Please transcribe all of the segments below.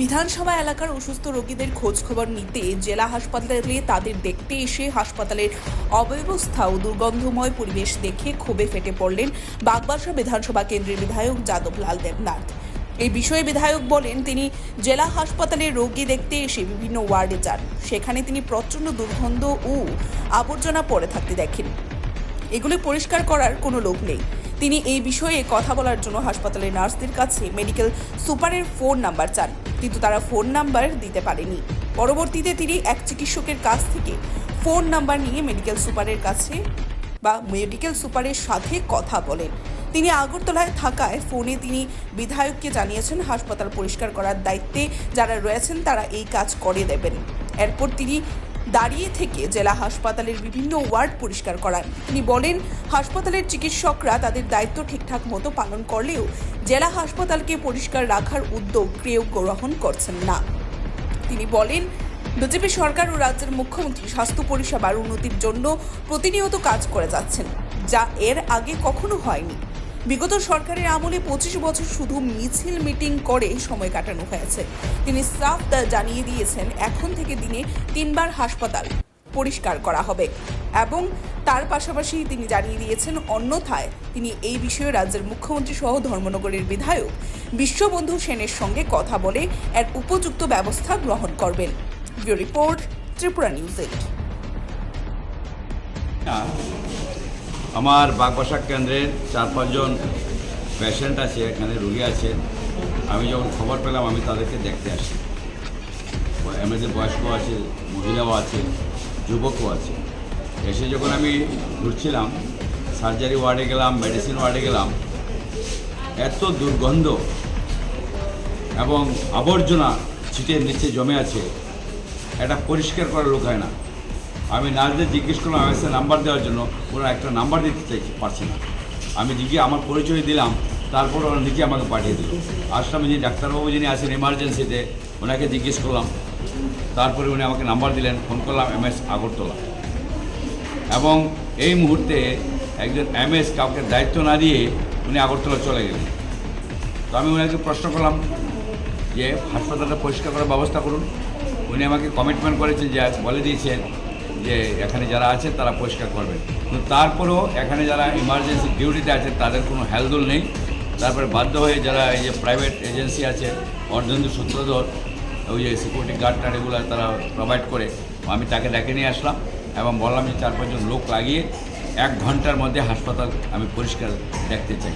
বিধানসভা এলাকার অসুস্থ রোগীদের খোঁজ খবর নিতে জেলা হাসপাতালে তাদের দেখতে এসে হাসপাতালের অব্যবস্থা ও দুর্গন্ধময় পরিবেশ দেখে ক্ষোভে ফেটে পড়লেন বাগবাসা বিধানসভা কেন্দ্রের বিধায়ক যাদবলাল দেবনাথ। এই বিষয়ে বিধায়ক বলেন, তিনি জেলা হাসপাতালে রোগী দেখতে এসে বিভিন্ন ওয়ার্ডে যান। সেখানে তিনি প্রচণ্ড দুর্গন্ধ ও আবর্জনা পড়ে থাকতে দেখেন। এগুলি পরিষ্কার করার কোনো লোক নেই। তিনি এই বিষয়ে কথা বলার জন্য হাসপাতালের নার্সদের কাছে মেডিকেল সুপারের ফোন নাম্বার চান, কিন্তু তারা ফোন নাম্বার দিতে পারেনি। পরবর্তীতে তিনি এক চিকিৎসকের কাছ থেকে ফোন নাম্বার নিয়ে মেডিকেল সুপারের সাথে কথা বলেন। তিনি আগরতলায় থাকায় ফোনে তিনি বিধায়ককে জানিয়েছেন হাসপাতাল পরিষ্কার করার দায়িত্বে যারা রয়েছেন তারা এই কাজ করে দেবেন। এরপর তিনি দাঁড়িয়ে থেকে জেলা হাসপাতালের বিভিন্ন ওয়ার্ড পরিষ্কার করান। তিনি বলেন, হাসপাতালের চিকিৎসকরা তাদের দায়িত্ব ঠিকঠাক মতো পালন করলেও জেলা হাসপাতালকে পরিষ্কার রাখার উদ্যোগ কেউ গ্রহণ করছেন না। তিনি বলেন, বিজেপি সরকার ও রাজ্যের মুখ্যমন্ত্রী স্বাস্থ্য পরিষেবার উন্নতির জন্য প্রতিনিয়ত কাজ করে যাচ্ছেন, যা এর আগে কখনো হয়নি। বিগত সরকারের আমলে 25 বছর শুধু মিছিল মিটিং করে সময় কাটানো হয়েছে। তিনি সাফ জানিয়ে দিয়েছেন, এখন থেকে দিনে 3 বার হাসপাতাল পরিষ্কার করা হবে এবং তার পাশাপাশি তিনি জানিয়ে দিয়েছেন, অন্যথায় তিনি এই বিষয়ে রাজ্যের মুখ্যমন্ত্রী সহ ধর্মনগরের বিধায়ক বিশ্ববন্ধু সেনের সঙ্গে কথা বলে এর উপযুক্ত ব্যবস্থা গ্রহণ করবেন। Bureau report, Tripura news 8। আমার বাগবাসা কেন্দ্রের 4-5 জন পেশেন্ট আছে, এখানে রোগী আছে। আমি যখন খবর পেলাম আমি তাদেরকে দেখতে আসি। এমনিতে বয়স্ক আছে, মহিলাও আছে, যুবকও আছে। এসে যখন আমি ঘুরছিলাম, সার্জারি ওয়ার্ডে গেলাম, মেডিসিন ওয়ার্ডে গেলাম, এত দুর্গন্ধ এবং আবর্জনা ছিটের নিচে জমে আছে, এটা পরিষ্কার করার লোক হয় না। আমি নার্সদের জিজ্ঞেস করলাম এমএসএ নাম্বার দেওয়ার জন্য, ওরা একটা নাম্বার দিতে পারছে না। আমি আমার পরিচয় দিলাম, তারপর ওরা নিজে আমাকে পাঠিয়ে দিল। আসলাম, যিনি ডাক্তারবাবু যিনি আছেন এমার্জেন্সিতে, ওনাকে জিজ্ঞেস করলাম, তারপরে উনি আমাকে নাম্বার দিলেন। ফোন করলাম এমএস আগরতলা, এবং এই মুহূর্তে একজন এমএস কাউকে দায়িত্ব না দিয়ে উনি আগরতলা চলে গেলেন। তো আমি ওনাকে প্রশ্ন করলাম যে হাসপাতালটা পরিষ্কার করার ব্যবস্থা করুন। উনি আমাকে কমিটমেন্ট করেছেন, যে বলে দিয়েছেন যে এখানে যারা আছে তারা পরিষ্কার করবেন। কিন্তু তারপরেও এখানে যারা ইমার্জেন্সি ডিউটিতে আছে তাদের কোনো হেলদোল নেই। তারপরে বাধ্য হয়ে যারা এই যে প্রাইভেট এজেন্সি আছে, অর্ধেন্দু সূত্রধর, ওই যে সিকিউরিটি গার্ডটা এগুলো তারা প্রোভাইড করে, আমি তাকে ডেকে নিয়ে আসলাম এবং বললাম যে 4-5 জন লোক লাগিয়ে 1 ঘন্টার মধ্যে হাসপাতাল আমি পরিষ্কার দেখতে চাই।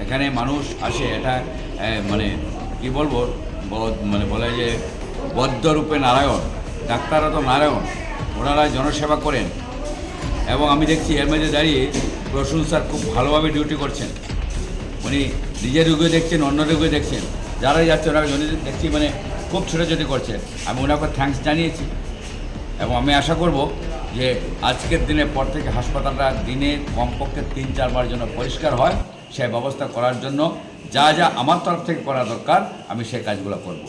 এখানে মানুষ আসে, এটা মানে কি বলবো, মানে বলে যে বদ্ধরূপে নারায়ণ, ডাক্তাররা তো নারায়ণ, ওনারা জনসেবা করেন। এবং আমি দেখছি এর মধ্যে দাঁড়িয়ে প্রসূন স্যার খুব ভালোভাবে ডিউটি করছেন। উনি নিজের রোগীও দেখছেন, অন্য রোগীও দেখছেন, যারাই যাচ্ছে ওনাকে দেখছি মানে খুব ছোটাছুটি করছেন। আমি ওনাকে থ্যাঙ্কস জানিয়েছি এবং আমি আশা করব যে আজকের দিনের পর থেকে হাসপাতালটা দিনে কমপক্ষে 3-4 বার যেন পরিষ্কার হয়, সেই ব্যবস্থা করার জন্য যা যা আমার তরফ থেকে করা দরকার আমি সেই কাজগুলো করব।